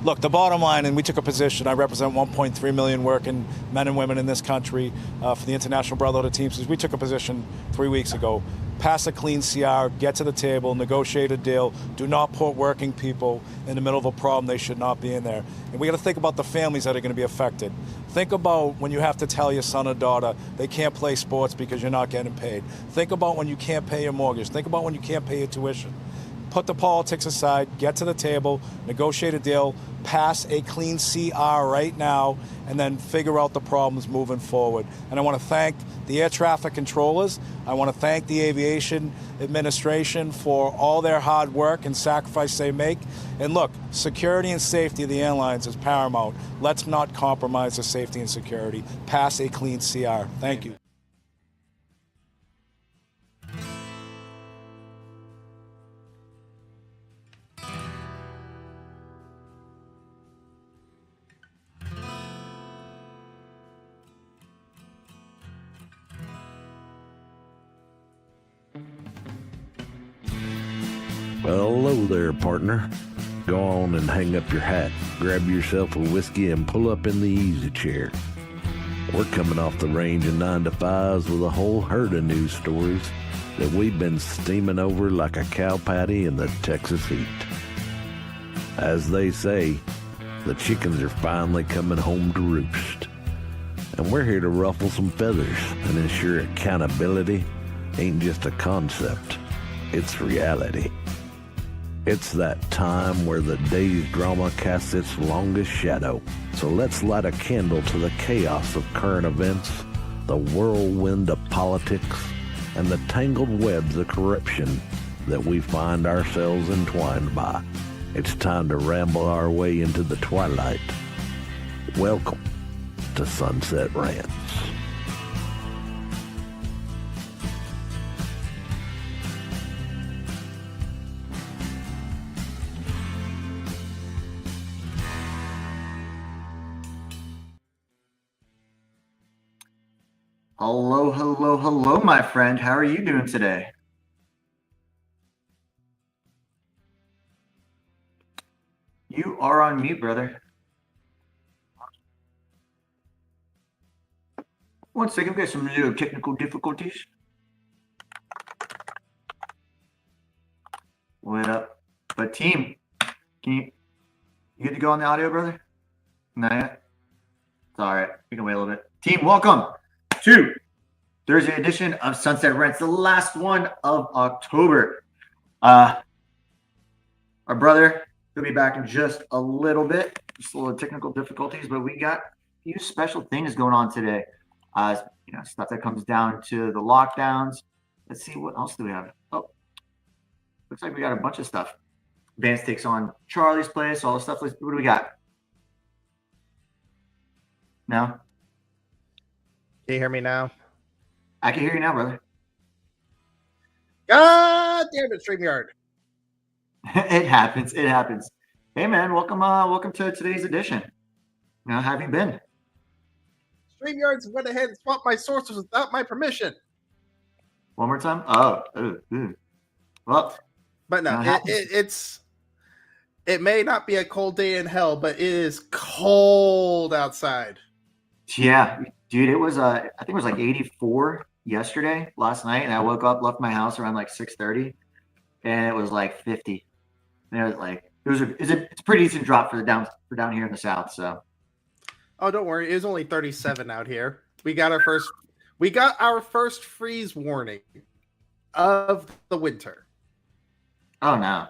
Look, the bottom line, and we took a position. I represent 1.3 million working men and women in this country for the International Brotherhood of Teamsters. We took a position 3 weeks ago. Pass a clean CR, get to the table, negotiate a deal. Do not put working people in the middle of a problem they should not be in there. And we got to think about the families that are going to be affected. Think about when you have to tell your son or daughter they can't play sports because you're not getting paid. Think about when you can't pay your mortgage. Think about when you can't pay your tuition. Put the politics aside, get to the table, negotiate a deal, pass a clean CR right now, and then figure out the problems moving forward. And I want to thank the air traffic controllers. I want to thank the aviation administration for all their hard work and sacrifice they make. And look, security and safety of the airlines is paramount. Let's not compromise the safety and security. Pass a clean CR. Thank you. Well, hello there, partner. Go on and hang up your hat, grab yourself a whiskey, and pull up in the easy chair. We're coming off the range of 9 to 5s with a whole herd of news stories that we've been steaming over like a cow patty in the Texas heat. As they say, the chickens are finally coming home to roost. And we're here to ruffle some feathers and ensure accountability ain't just a concept, it's reality. It's that time where the day's drama casts its longest shadow. So let's light a candle to the chaos of current events, the whirlwind of politics, and the tangled webs of corruption that we find ourselves entwined by. It's time to ramble our way into the twilight. Welcome to Sunset Rants. Hello, hello, hello, my friend. How are you doing today? You are on mute, brother. One second, we got some little technical difficulties. What up? But team, you good to go on the audio, brother? Not yet? It's all right. We can wait a little bit. Team, welcome to Thursday edition of Sunset Rents, the last one of October. Our brother will be back in just a little bit. Just a little technical difficulties, but we got a few special things going on today. Stuff that comes down to the lockdowns. Let's see, what else do we have? Oh, looks like we got a bunch of stuff. Vance takes on Charlie's place, all the stuff. What do we got? No? Can you hear me now? I can hear you now, brother. God damn it, StreamYard. It happens. It happens. Hey, man, welcome to today's edition. How have you been? StreamYards went ahead and swapped my sources without my permission. One more time? Oh. Well, but no, it may not be a cold day in hell, but it is cold outside. Yeah, dude, it was I think it was like 84 last night, and I woke up, left my house around like 6:30, and it was like 50. And it was like it's a pretty decent drop for down here in the south. So, oh, don't worry, it was only 37 out here. We got our first freeze warning of the winter. Oh no,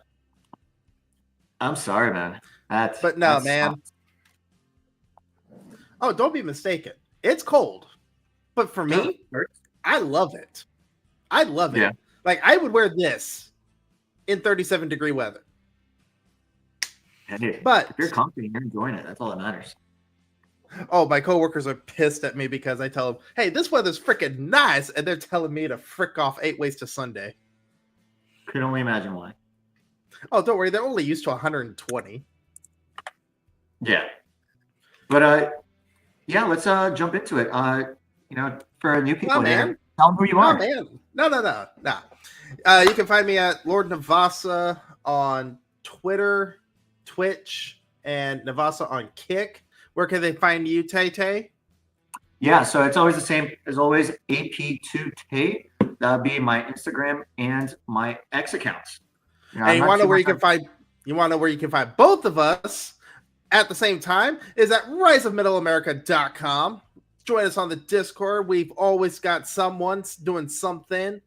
I'm sorry, man. Man. Oh, don't be mistaken. It's cold, but for me, I love it. I love it. Yeah. Like I would wear this in 37-degree weather. Yeah, but if you're comfy and you're enjoying it, that's all that matters. Oh, my coworkers are pissed at me because I tell them, "Hey, this weather's freaking nice," and they're telling me to frick off 8 ways to Sunday. Could only imagine why. Oh, don't worry, they're only used to 120. Yeah, but yeah, let's jump into it. For new people, man, tell them who you are. Man. No. You can find me at Lord Nevassa on Twitter, Twitch, and Nevassa on Kick. Where can they find you, Tay Tay? Yeah, so it's always the same as always. AP2Tay. That'll be my Instagram and my X accounts. And you want to know where you can find? You want to know where you can find both of us at the same time? Is at riseofmiddleamerica.com. Join us on the Discord. We've always got someone doing something.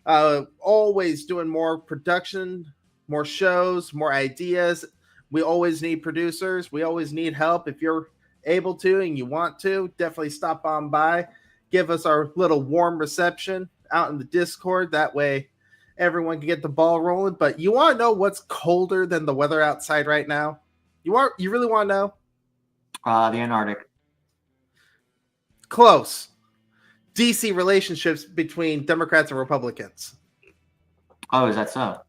Always doing more production, more shows, more ideas. We always need producers. We always need help. If you're able to and you want to, definitely stop on by. Give us our little warm reception out in the Discord. That way everyone can get the ball rolling. But you want to know what's colder than the weather outside right now? You really want to know? The Antarctic. Close. DC relationships between Democrats and Republicans. Oh, is that so?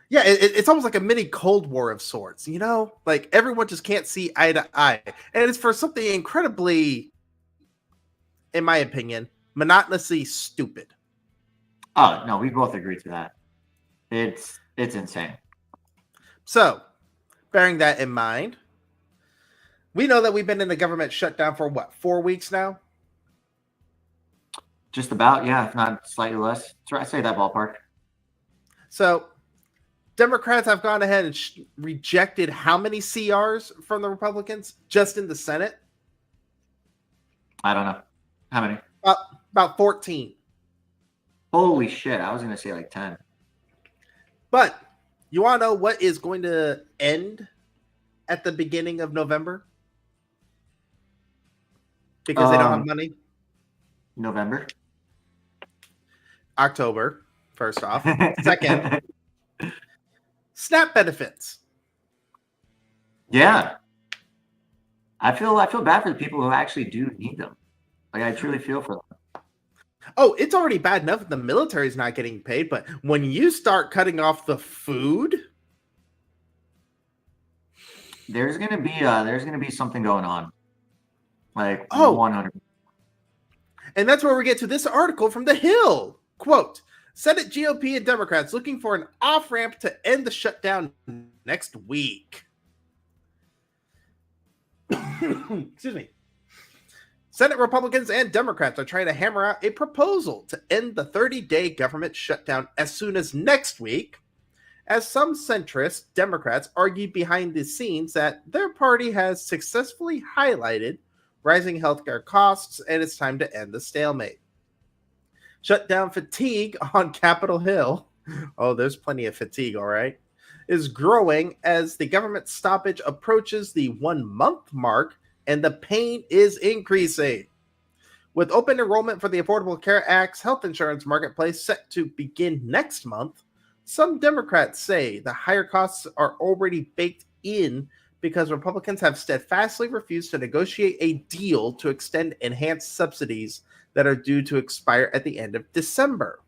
Yeah, it's almost like a mini Cold War of sorts, you know? Like, everyone just can't see eye to eye. And it's for something incredibly, in my opinion, monotonously stupid. Oh, no, we both agree to that. It's insane. So, bearing that in mind, we know that we've been in a government shutdown for, 4 weeks now? Just about, yeah, if not slightly less. I'd say that ballpark. So, Democrats have gone ahead and rejected how many CRs from the Republicans just in the Senate? I don't know. How many? About 14. Holy shit. I was going to say like 10. But you want to know what is going to end at the beginning of November? Because they don't have money? November? October, first off. Second, SNAP benefits. Yeah. I feel bad for the people who actually do need them. Like, I truly feel for them. Oh, it's already bad enough that the military is not getting paid, but when you start cutting off the food, there's gonna be something going on. Like 100. And that's where we get to this article from The Hill. Quote, Senate GOP and Democrats looking for an off-ramp to end the shutdown next week. Excuse me. Senate Republicans and Democrats are trying to hammer out a proposal to end the 30-day government shutdown as soon as next week, as some centrist Democrats argue behind the scenes that their party has successfully highlighted rising healthcare costs and it's time to end the stalemate. Shutdown fatigue on Capitol Hill, oh, there's plenty of fatigue, all right, is growing as the government stoppage approaches the 1 month mark and the pain is increasing. With open enrollment for the Affordable Care Act's health insurance marketplace set to begin next month, some Democrats say the higher costs are already baked in because Republicans have steadfastly refused to negotiate a deal to extend enhanced subsidies that are due to expire at the end of December.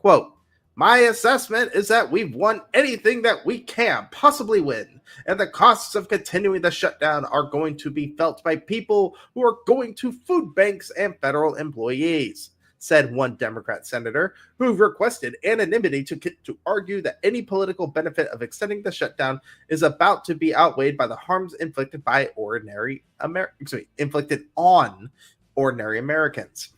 Quote, my assessment is that we've won anything that we can possibly win, and the costs of continuing the shutdown are going to be felt by people who are going to food banks and federal employees, said one Democrat senator who requested anonymity to argue that any political benefit of extending the shutdown is about to be outweighed by the harms inflicted on ordinary Americans.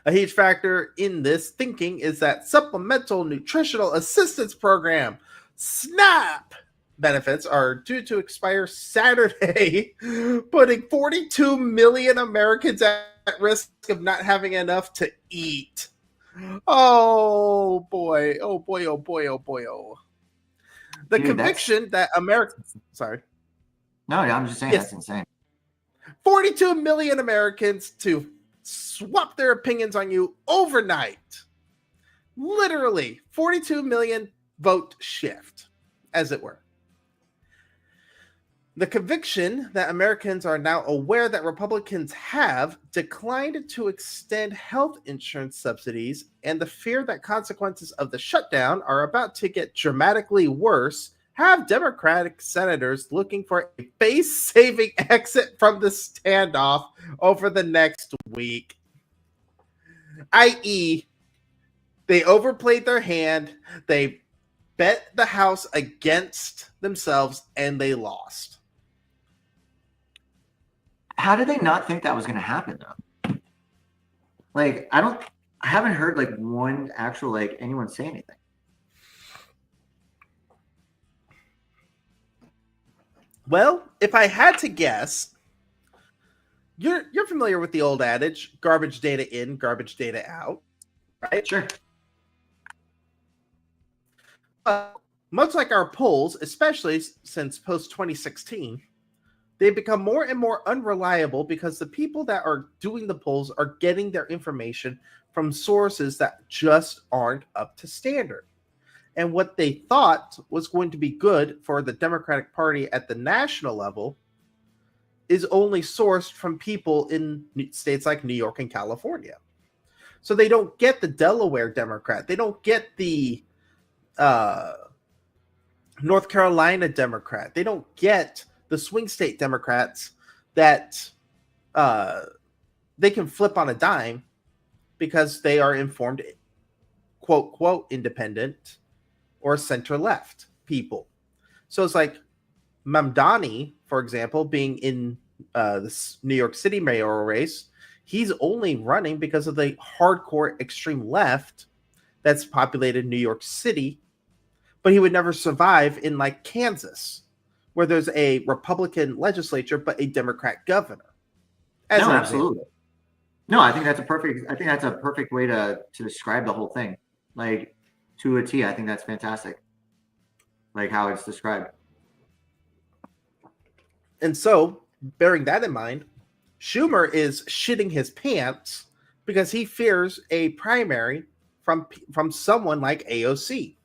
A huge factor in this thinking is that Supplemental Nutritional Assistance Program, SNAP, benefits are due to expire Saturday, putting 42 million Americans at risk of not having enough to eat. Oh boy, oh boy, oh boy, oh boy, oh. The conviction that Americans, sorry. No, I'm just saying that's insane. 42 million Americans to swap their opinions on you overnight. Literally 42 million vote shift, as it were. The conviction that Americans are now aware that Republicans have declined to extend health insurance subsidies and the fear that consequences of the shutdown are about to get dramatically worse have Democratic senators looking for a face-saving exit from the standoff over the next week. I.e., they overplayed their hand. They bet the House against themselves, and they lost. How did they not think that was going to happen, though? Like, I haven't heard like one actual like anyone say anything. Well, if I had to guess, you're familiar with the old adage, garbage data in, garbage data out, right? Sure. Much like our polls, especially since post 2016, they've become more and more unreliable because the people that are doing the polls are getting their information from sources that just aren't up to standard. And what they thought was going to be good for the Democratic Party at the national level is only sourced from people in states like New York and California. So they don't get the Delaware Democrat. They don't get the North Carolina Democrat. They don't get the swing state Democrats that they can flip on a dime because they are informed, quote, quote, independent or center-left people. So it's like Mamdani, for example, being in the New York City mayoral race, he's only running because of the hardcore extreme left that's populated New York City, but he would never survive in like Kansas, where there's a Republican legislature but a Democrat governor. No, absolutely. No, I think that's a perfect way to describe the whole thing. Like, to a T, I think that's fantastic. Like how it's described. And so, bearing that in mind, Schumer is shitting his pants because he fears a primary from someone like AOC.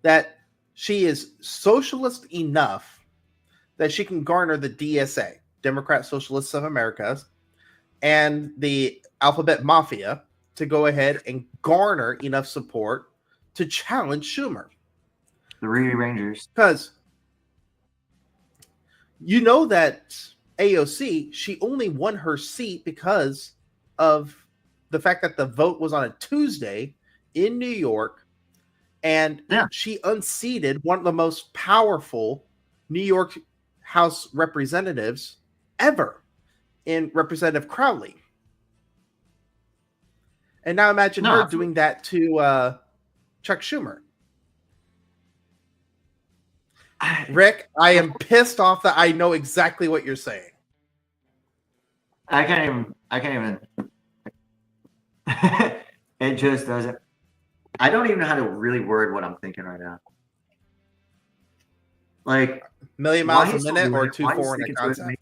That she is socialist enough that she can garner the DSA, Democrat Socialists of America, and the Alphabet Mafia to go ahead and garner enough support to challenge Schumer. The Rangers. Because you know that AOC, she only won her seat because of the fact that the vote was on a Tuesday in New York, and she unseated one of the most powerful New York House representatives ever in Representative Crowley. And now imagine her doing that to Chuck Schumer. Rick, I am pissed off that I know exactly what you're saying. I can't even. It just doesn't. I don't even know how to really word what I'm thinking right now. Like, million miles a minute or 2.4 in a concept.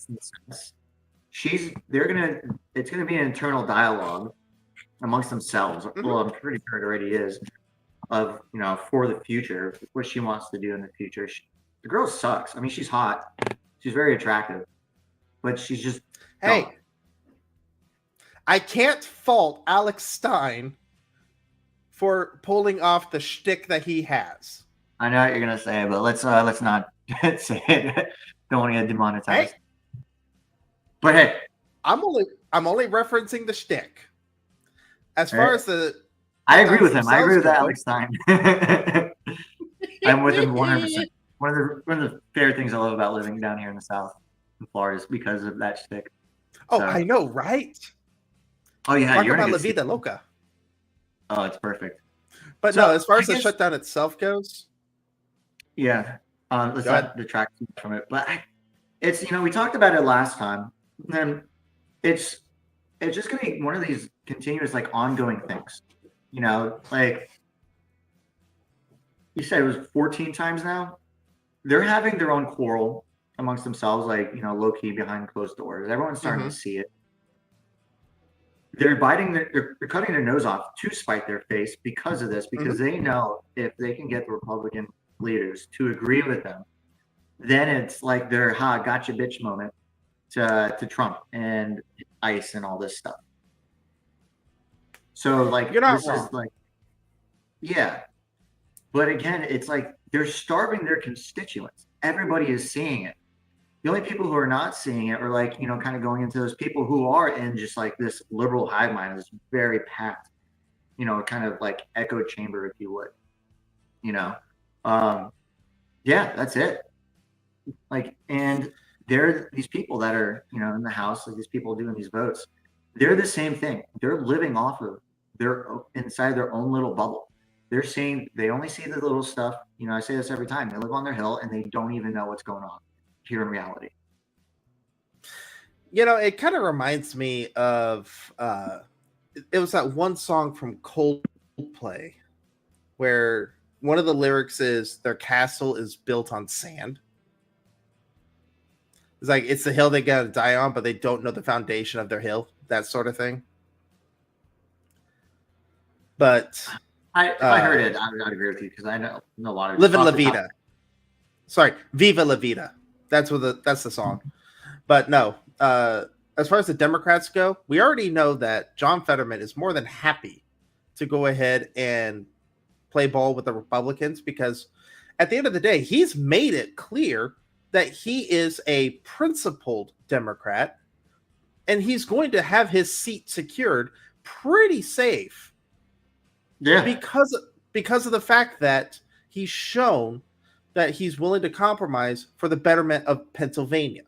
It's gonna be an internal dialogue amongst themselves. Mm-hmm. Well, I'm pretty sure it already is, of, you know, for the future, what she wants to do in the future. The girl sucks. I mean, she's hot. She's very attractive, but she's just dumb. I can't fault Alex Stein for pulling off the shtick that he has. I know what you're gonna say, but let's not say it. Don't want to get demonetized. Hey. But hey, I'm only referencing the shtick. As far as I agree with him. I agree with Alex Stein. I'm with him 100%. One of the favorite things I love about living down here in the South, in Florida, is because of that shtick. Oh, I know, right? Oh yeah, talk about La Vida Loca. Oh, it's perfect. But no, as far as the shutdown itself goes, yeah, let's not detract from it. But it's, you know, we talked about it last time, and it's just gonna be one of these continuous, like, ongoing things. You know, like you said, it was 14 times now. They're having their own quarrel amongst themselves, like, you know, low key behind closed doors. Everyone's starting to see it. They're they're cutting their nose off to spite their face because of this, because they know if they can get the Republican leaders to agree with them, then it's like their gotcha bitch moment to Trump and ICE and all this stuff. So, like, you're not this wrong. Is like, yeah. But again, it's like they're starving their constituents. Everybody is seeing it. The only people who are not seeing it are, like, you know, kind of going into those people who are in just like this liberal hive mind, this very packed, you know, kind of like echo chamber, if you would. you know. Yeah, that's it. Like, and they're these people that are, in the House, like these people doing these votes, they're the same thing. They're living off of their inside their own little bubble. They're saying they only see the little stuff. I say this every time. They live on their hill and they don't even know what's going on here in reality. It kind of reminds me of it was that one song from Coldplay where one of the lyrics is their castle is built on sand. It's like it's the hill they gotta die on, but they don't know the foundation of their hill, that sort of thing. But if I heard it, I would agree with you because I know a lot of Livin' La Vida. Sorry, Viva La Vida. That's the song. But no, as far as the Democrats go, we already know that John Fetterman is more than happy to go ahead and play ball with the Republicans because at the end of the day, he's made it clear that he is a principled Democrat and he's going to have his seat secured pretty safe. Yeah. Because of the fact that he's shown that he's willing to compromise for the betterment of Pennsylvania.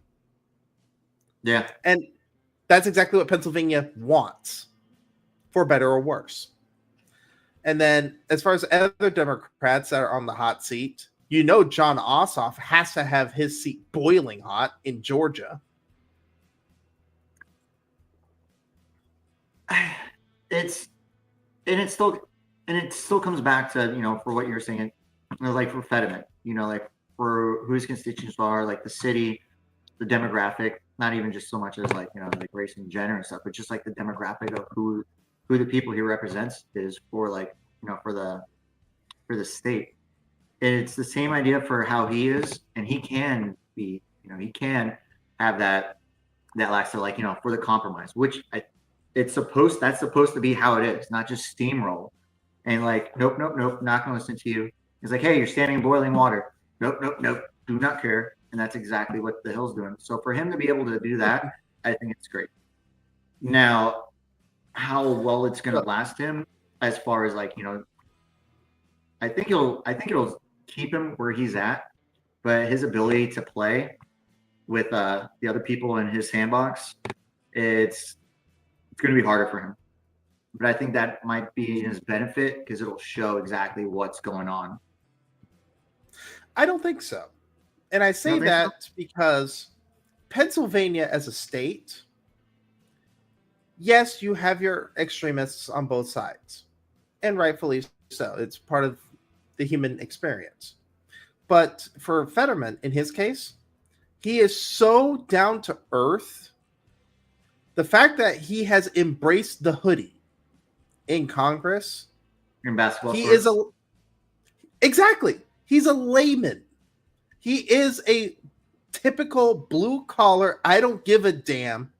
Yeah. And that's exactly what Pennsylvania wants, for better or worse. And then as far as other Democrats that are on the hot seat, John Ossoff has to have his seat boiling hot in Georgia. It still comes back to, for what you're saying, like for Fetterman, like for who his constituents are, like the city, the demographic, not even just so much as like, like race and gender and stuff, but just like the demographic of who the people he represents is for like, for the state. And it's the same idea for how he is, and he can be, he can have that lacks to like, for the compromise, which that's supposed to be how it is, not just steamroll and like, nope, not gonna listen to you. It's like, hey, you're standing in boiling water. Nope, do not care. And that's exactly what the Hill's doing. So for him to be able to do that, I think it's great. Now, how well it's going to last him, as far as like, I think it'll keep him where he's at, but his ability to play with the other people in his sandbox, it's going to be harder for him. But I think that might be his benefit because it'll show exactly what's going on. I don't think so. And I say that because Pennsylvania as a state, yes, you have your extremists on both sides, and rightfully so. It's part of the human experience. But for Fetterman, in his case, he is so down to earth. The fact that he has embraced the hoodie in Congress, in basketball, exactly. He's a layman. He is a typical blue collar, I don't give a damn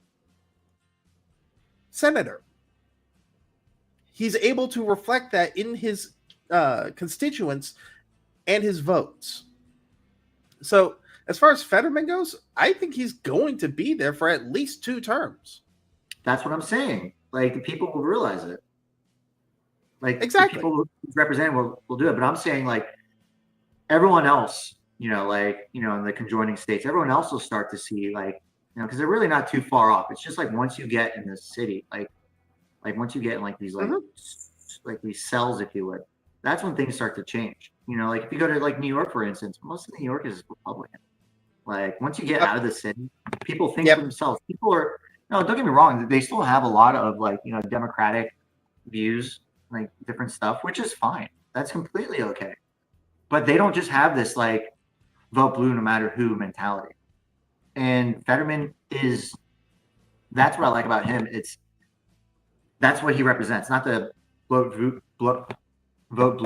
senator. He's able to reflect that in his constituents and his votes. So as far as Fetterman goes, I think he's going to be there for at least 2 terms. That's what I'm saying. Like the people will realize it. Like exactly, people who represent will do it. But I'm saying like everyone else, in the conjoining states, everyone else will start to see like, because they're really not too far off. It's just like once you get in the city, like once you get in like these like these cells, if you would, that's when things start to change. Like if you go to like New York, for instance, most of New York is Republican. Like once you get out of the city, people think for themselves. People are don't get me wrong, they still have a lot of like democratic views, like different stuff, which is fine. That's completely okay. But they don't just have this like vote blue no matter who mentality. And Fetterman that's what I like about him. That's what he represents, not the vote blue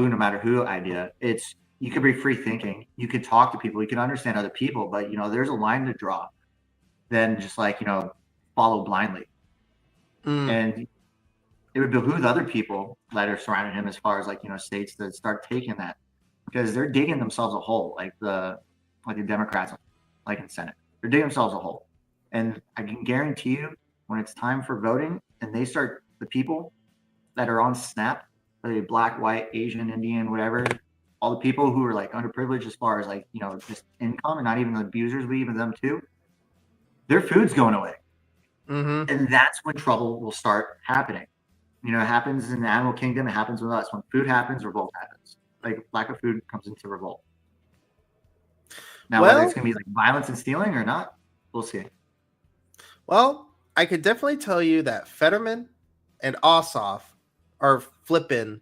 no matter who idea. It's you could be free thinking, you could talk to people, you can understand other people, but there's a line to draw. Then just like follow blindly. And it would behoove other people that are surrounding him as far as like states that start taking that, because they're digging themselves a hole, like the Democrats, like in Senate, they're digging themselves a hole. And I can guarantee you, when it's time for voting, and they start the people that are on Snap, whether Black, white, Asian, Indian, whatever, all the people who are like underprivileged as far as like, just income, and not even the abusers, but even them too, their food's going away. Mm-hmm. And that's when trouble will start happening. It happens in the animal kingdom. It happens with us. When food happens, revolt happens. Like lack of food comes into revolt. Now, whether it's going to be like violence and stealing or not, we'll see. Well, I could definitely tell you that Fetterman and Ossoff are flipping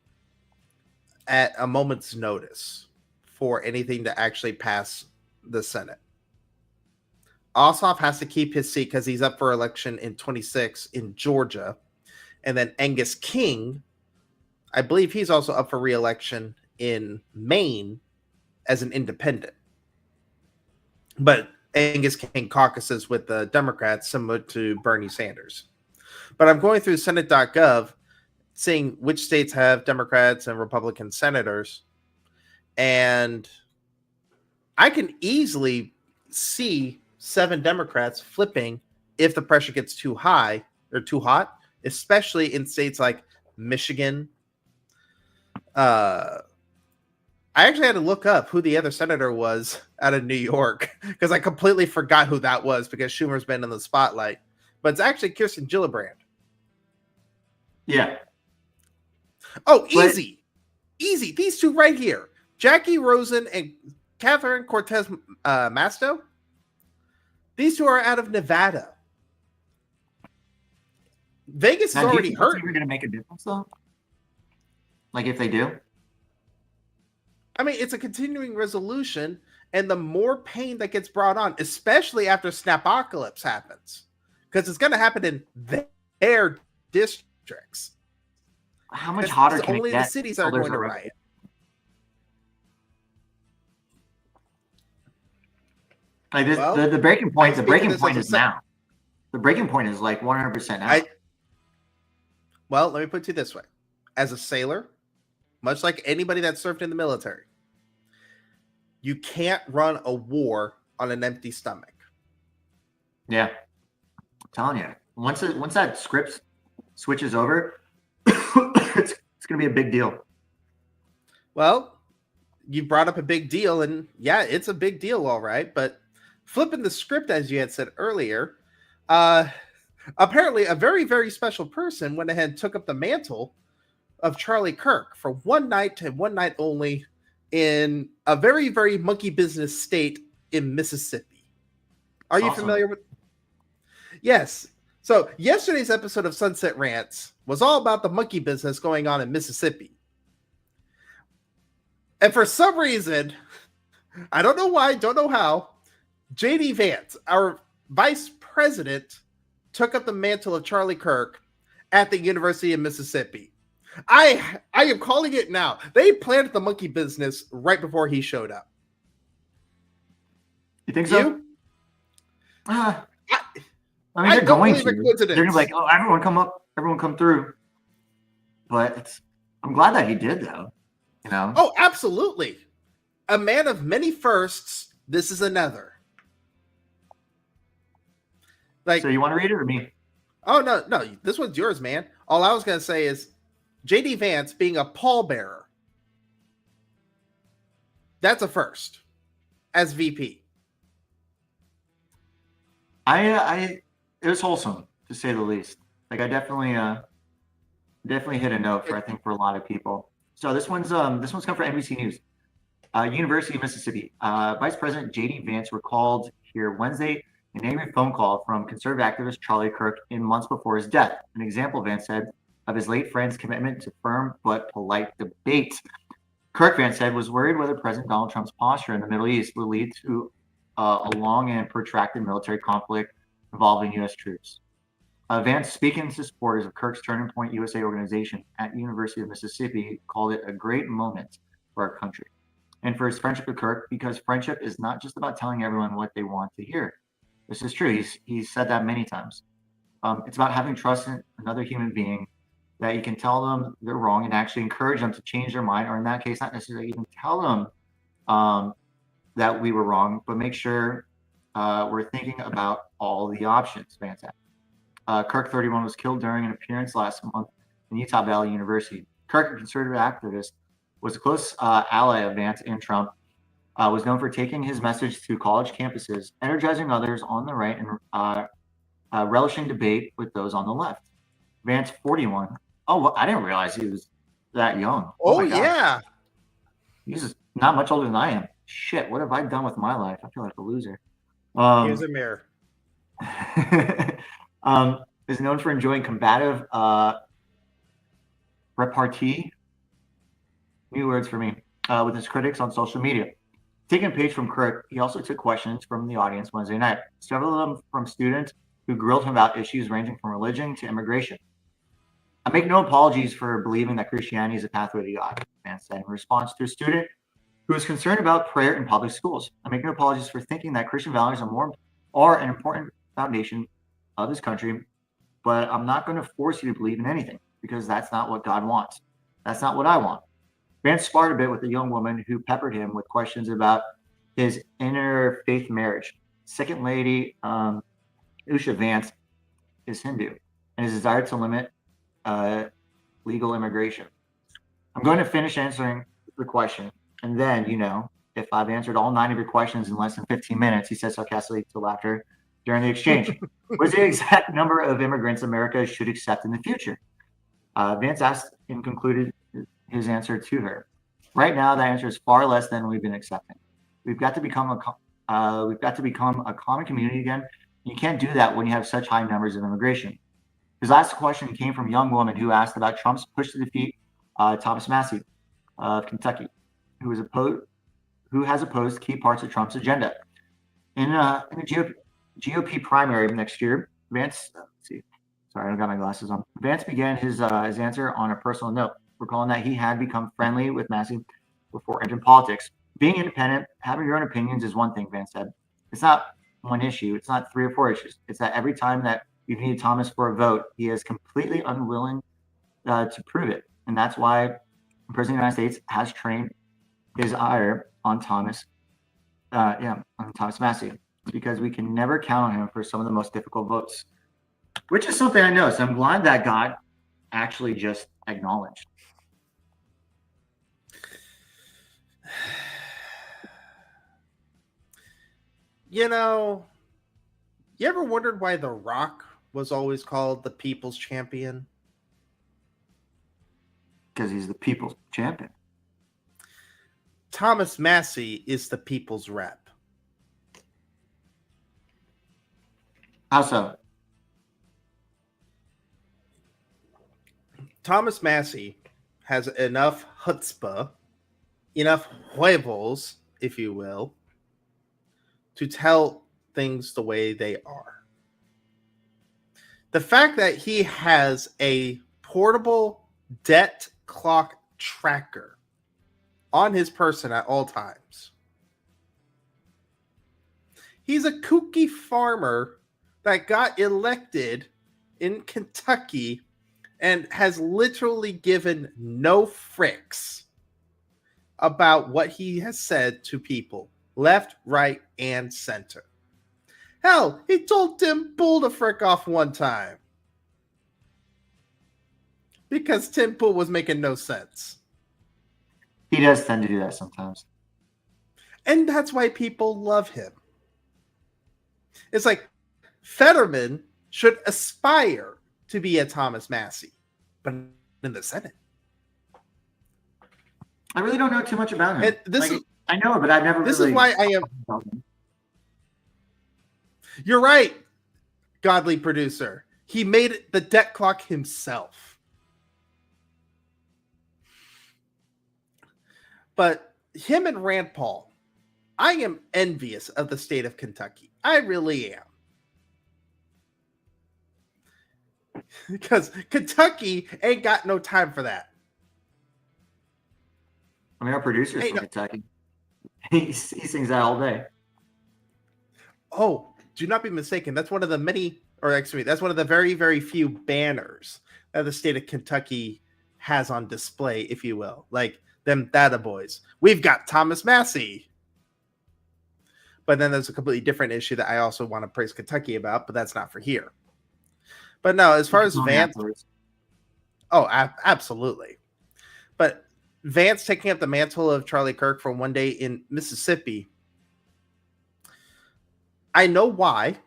at a moment's notice for anything to actually pass the Senate. Ossoff has to keep his seat because he's up for election in 26 in Georgia. And then Angus King, I believe he's also up for re-election in Maine as an independent. But Angus King caucuses with the Democrats, similar to Bernie Sanders. But I'm going through Senate.gov, seeing which states have Democrats and Republican senators. And I can easily see 7 Democrats flipping if the pressure gets too high or too hot, especially in states like Michigan. I actually had to look up who the other senator was out of New York because I completely forgot who that was because Schumer's been in the spotlight. But it's actually Kirsten Gillibrand. Yeah. Oh, easy. Easy. These two right here. Jackie Rosen and Catherine Cortez Masto. These two are out of Nevada. Vegas is already hurt. You're going to make a difference, though? Like if they do? I mean, it's a continuing resolution, and the more pain that gets brought on, especially after Snapocalypse happens, because it's going to happen in their districts. How much hotter can only it get? The cities are going to riot. Like this, Well, the breaking point. The breaking point as is now. The breaking point is like 100% now. Well, let me put it to you this way: as a sailor, much like anybody that served in the military, you can't run a war on an empty stomach. Yeah, I'm telling you. Once that script switches over, it's going to be a big deal. Well, you brought up a big deal, and yeah, it's a big deal, all right. But flipping the script, as you had said earlier, apparently a very, very special person went ahead and took up the mantle of Charlie Kirk for one night and one night only in a very, very monkey business state in Mississippi. Are you familiar with? Yes. So yesterday's episode of Sunset Rants was all about the monkey business going on in Mississippi. And for some reason, I don't know why, don't know how, JD Vance, our vice president, took up the mantle of Charlie Kirk at the University of Mississippi. I am calling it now. They planted the monkey business right before he showed up. You think so? You? I mean, they're going to. They're going to be like, oh, everyone come up, everyone come through. But I'm glad that he did, though. Oh, absolutely. A man of many firsts. This is another. Like, so you want to read it or me? Oh, no. This one's yours, man. All I was going to say is JD Vance being a pallbearer. That's a first as VP. It was wholesome, to say the least. Like I definitely hit a note for, I think, for a lot of people. So this one's come from NBC News. University of Mississippi. Vice President J.D. Vance recalled here Wednesday an angry phone call from conservative activist Charlie Kirk in months before his death. An example, Vance said, of his late friend's commitment to firm but polite debate. Kirk, Vance said, was worried whether President Donald Trump's posture in the Middle East would lead to a long and protracted military conflict involving U.S. troops. Vance, speaking to supporters of Kirk's Turning Point USA organization at University of Mississippi, called it a great moment for our country and for his friendship with Kirk, because friendship is not just about telling everyone what they want to hear. This is true. He's said that many times. It's about having trust in another human being, that you can tell them they're wrong and actually encourage them to change their mind, or in that case, not necessarily even tell them that we were wrong, but make sure we're thinking about all the options, Vance had. Kirk, 31, was killed during an appearance last month in Utah Valley University. Kirk, a conservative activist, was a close ally of Vance and Trump, was known for taking his message to college campuses, energizing others on the right, and relishing debate with those on the left. Vance, 41. Oh, well, I didn't realize he was that young. Oh, my God. yeah. He's not much older than I am. Shit, what have I done with my life? I feel like a loser. Here's a mirror. Is known for enjoying combative repartee, new words for me, with his critics on social media. Taking a page from Kurt, he also took questions from the audience Wednesday night, several of them from students who grilled him about issues ranging from religion to immigration. I make no apologies for believing that Christianity is a pathway to God, Vance said in response to a student who is concerned about prayer in public schools. I make no apologies for thinking that Christian values are an important foundation of this country, but I'm not going to force you to believe in anything because that's not what God wants. That's not what I want. Vance sparred a bit with a young woman who peppered him with questions about his interfaith marriage. Second Lady Usha Vance is Hindu and his desire to limit legal immigration. I'm going to finish answering the question, and then, if I've answered all 9 of your questions in less than 15 minutes, he said sarcastically to laughter during the exchange. What is the exact number of immigrants America should accept in the future? Vance asked and concluded his answer to her. Right now, that answer is far less than we've been accepting. We've got to become a common community again. You can't do that when you have such high numbers of immigration. His last question came from a young woman who asked about Trump's push to defeat Thomas Massie of Kentucky, who has opposed key parts of Trump's agenda. In the GOP primary next year, Vance, sorry, I don't got my glasses on. Vance began his answer on a personal note, recalling that he had become friendly with Massie before entering politics. Being independent, having your own opinions is one thing, Vance said. It's not one issue. It's not 3 or 4 issues. It's that every time that you've needed Thomas for a vote, he is completely unwilling to prove it. And that's why the President of the United States has trained his ire on Thomas Massie. It's because we can never count on him for some of the most difficult votes, which is something I know. So I'm glad that God actually just acknowledged. You ever wondered why The Rock was always called the people's champion? Because he's the people's champion. Thomas Massie is the people's rep. How so? Thomas Massie has enough chutzpah, enough huevos, if you will, to tell things the way they are. The fact that he has a portable debt clock tracker on his person at all times. He's a kooky farmer that got elected in Kentucky and has literally given no fricks about what he has said to people, left, right, and center. Hell, he told Tim Pool to frick off one time because Tim Pool was making no sense. He does tend to do that sometimes. And that's why people love him. It's like Fetterman should aspire to be a Thomas Massie, but in the Senate. I really don't know too much about him. I know, but I've never. This is why I am. You're right, godly producer. He made the debt clock himself. But him and Rand Paul, I am envious of the state of Kentucky. I really am. Because Kentucky ain't got no time for that. I mean, our producer's from Kentucky. He sings that all day. Oh, do not be mistaken. That's one of the that's one of the very, very few banners that the state of Kentucky has on display, if you will. Like them data boys. We've got Thomas Massie. But then there's a completely different issue that I also want to praise Kentucky about, but that's not for here. But no, as far as Vance... Oh, absolutely. But Vance taking up the mantle of Charlie Kirk for one day in Mississippi. I know why.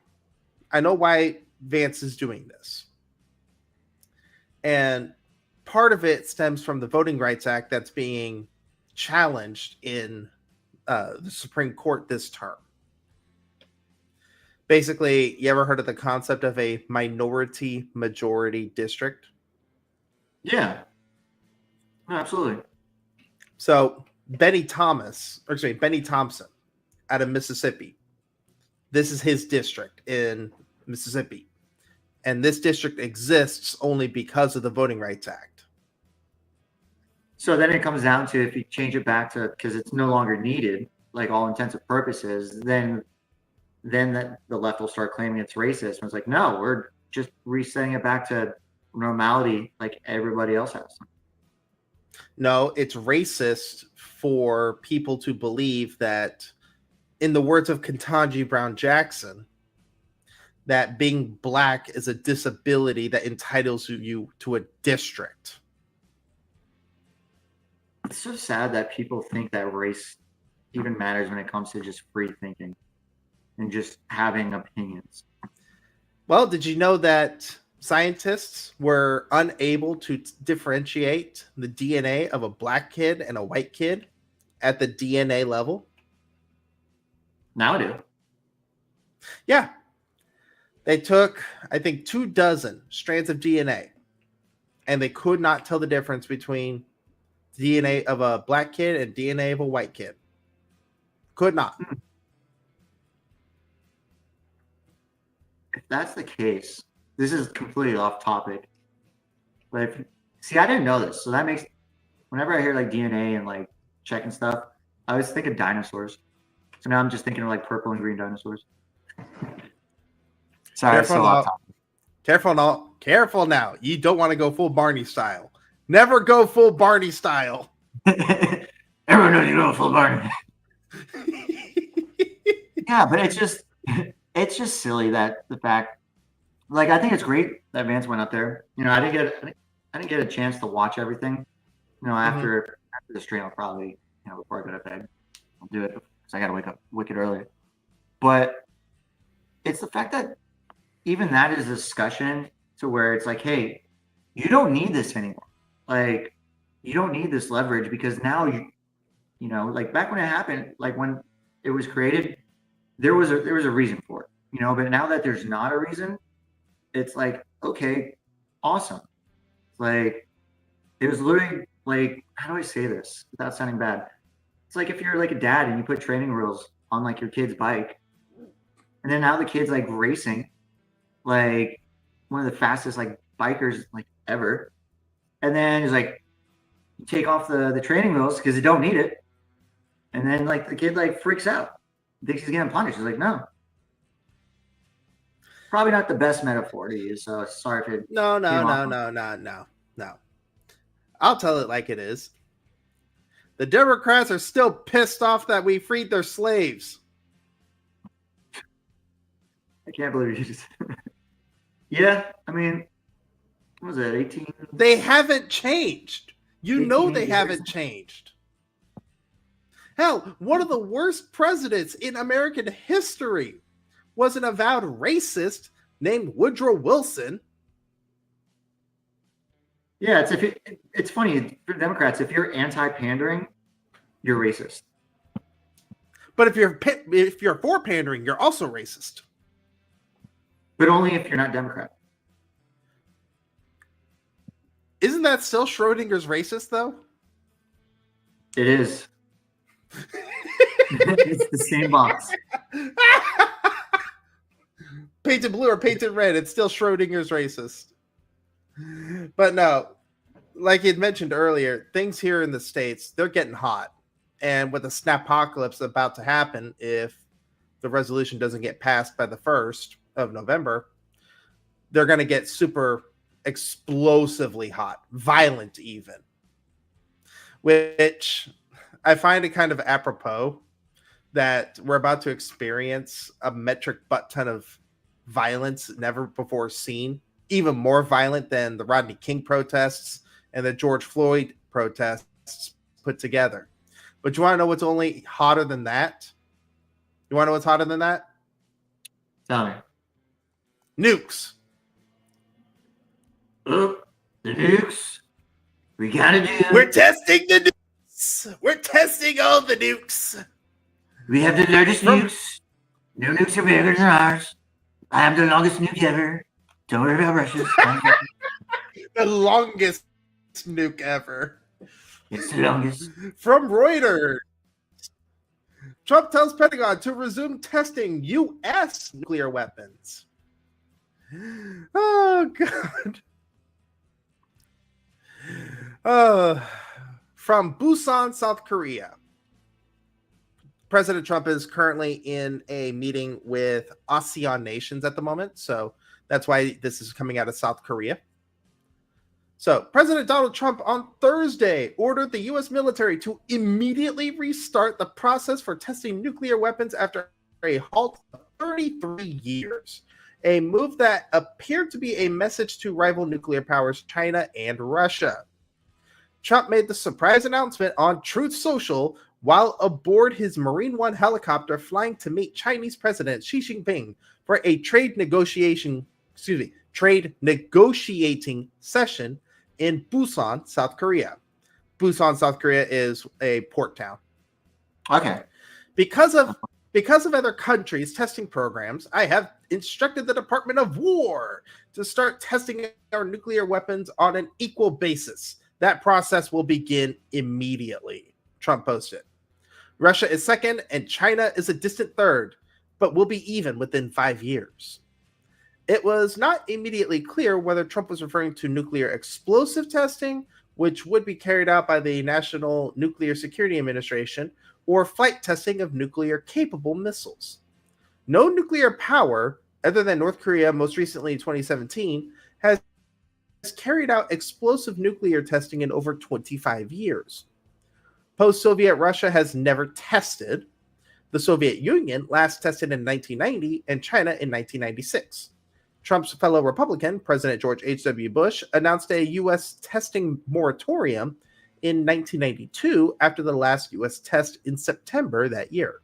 I know why Vance is doing this. And part of it stems from the Voting Rights Act that's being challenged in the Supreme Court this term. Basically, you ever heard of the concept of a minority majority district? Yeah. No, absolutely. So Benny Thompson out of Mississippi. This is his district in Mississippi. And this district exists only because of the Voting Rights Act. So then it comes down to, if you change it back to, because it's no longer needed, like all intents and purposes, then that the left will start claiming it's racist. And it's like, no, we're just resetting it back to normality like everybody else has. No, it's racist for people to believe that, in the words of Ketanji Brown Jackson, that being black is a disability that entitles you to a district. It's so sad that people think that race even matters when it comes to just free thinking and just having opinions. Well, did you know that scientists were unable to differentiate the DNA of a black kid and a white kid at the DNA level? Now I do. Yeah. They took, I think, 24 strands of DNA, and they could not tell the difference between DNA of a black kid and DNA of a white kid. Could not. If that's the case, this is completely off topic. But I didn't know this. So that makes, whenever I hear like DNA and like checking stuff, I always think of dinosaurs. So now I'm just thinking of like purple and green dinosaurs. Sorry, Careful so now. off topic. Careful now. You don't want to go full Barney style. Never go full Barney style. Everyone knows you go full Barney. Yeah, but it's just silly that the fact, like, I think it's great that Vance went up there. You know, I didn't get a chance to watch everything. You know, after the stream, I'll probably, before I go to bed, I'll do it because I got to wake up wicked early. But it's the fact that even that is a discussion to where it's like, hey, you don't need this anymore. Like, you don't need this leverage, because now like back when it happened, like when it was created, there was a reason for it, but now that there's not a reason, it's like, okay, awesome. Like, it was literally like, how do I say this without sounding bad? It's like if you're like a dad and you put training wheels on like your kid's bike, and then now the kid's like racing, like one of the fastest like bikers like ever. And then he's like, you take off the training wheels because you don't need it. And then like the kid like freaks out, thinks he's getting punished. He's like, no. Probably not the best metaphor to use. So sorry if it. No. I'll tell it like it is. The Democrats are still pissed off that we freed their slaves. I can't believe you just. Yeah, I mean, what was it, 18? They haven't changed. You know they years. haven't changed. Hell, one of the worst presidents in American history was an avowed racist named Woodrow Wilson. Yeah, it's funny for Democrats. If you're anti-pandering, you're racist. But if you're for pandering, you're also racist. But only if you're not Democrat. Isn't that still Schrodinger's racist, though? It is. It's the same box. Painted blue or painted red, it's still Schrodinger's racist. But no, like you'd mentioned earlier, things here in the States, they're getting hot. And with the snappocalypse about to happen, if the resolution doesn't get passed by the 1st of November, they're going to get super explosively hot, violent even. Which I find it kind of apropos that we're about to experience a metric butt ton of violence never before seen, even more violent than the Rodney King protests and the George Floyd protests put together. But you want to know what's only hotter than that? You want to know what's hotter than that? Tell me. Nukes. Oh, the nukes. We gotta do. We're testing the nukes. We're testing all the nukes. We have the largest nukes. No nukes are bigger than ours. I have the longest nuke ever. Don't worry about Russia's. The longest nuke ever. It's the longest. From Reuters. Trump tells Pentagon to resume testing U.S. nuclear weapons. Oh, God. From Busan, South Korea. President Trump is currently in a meeting with ASEAN nations at the moment, so that's why this is coming out of South Korea. So, President Donald Trump on Thursday ordered the U.S. military to immediately restart the process for testing nuclear weapons after a halt of 33 years, a move that appeared to be a message to rival nuclear powers China and Russia. Trump made the surprise announcement on Truth Social while aboard his Marine One helicopter flying to meet Chinese President Xi Jinping for a trade negotiating session in Busan, South Korea. Busan, South Korea is a port town. Okay. Because of other countries' testing programs, I have instructed the Department of War to start testing our nuclear weapons on an equal basis. That process will begin immediately, Trump posted. Russia is second and China is a distant third, but will be even within 5 years. It was not immediately clear whether Trump was referring to nuclear explosive testing, which would be carried out by the National Nuclear Security Administration, or flight testing of nuclear-capable missiles. No nuclear power, other than North Korea most recently in 2017, has carried out explosive nuclear testing in over 25 years. Post-Soviet Russia has never tested. The Soviet Union last tested in 1990 and China in 1996. Trump's fellow Republican, President George H.W. Bush, announced a U.S. testing moratorium in 1992 after the last U.S. test in September that year.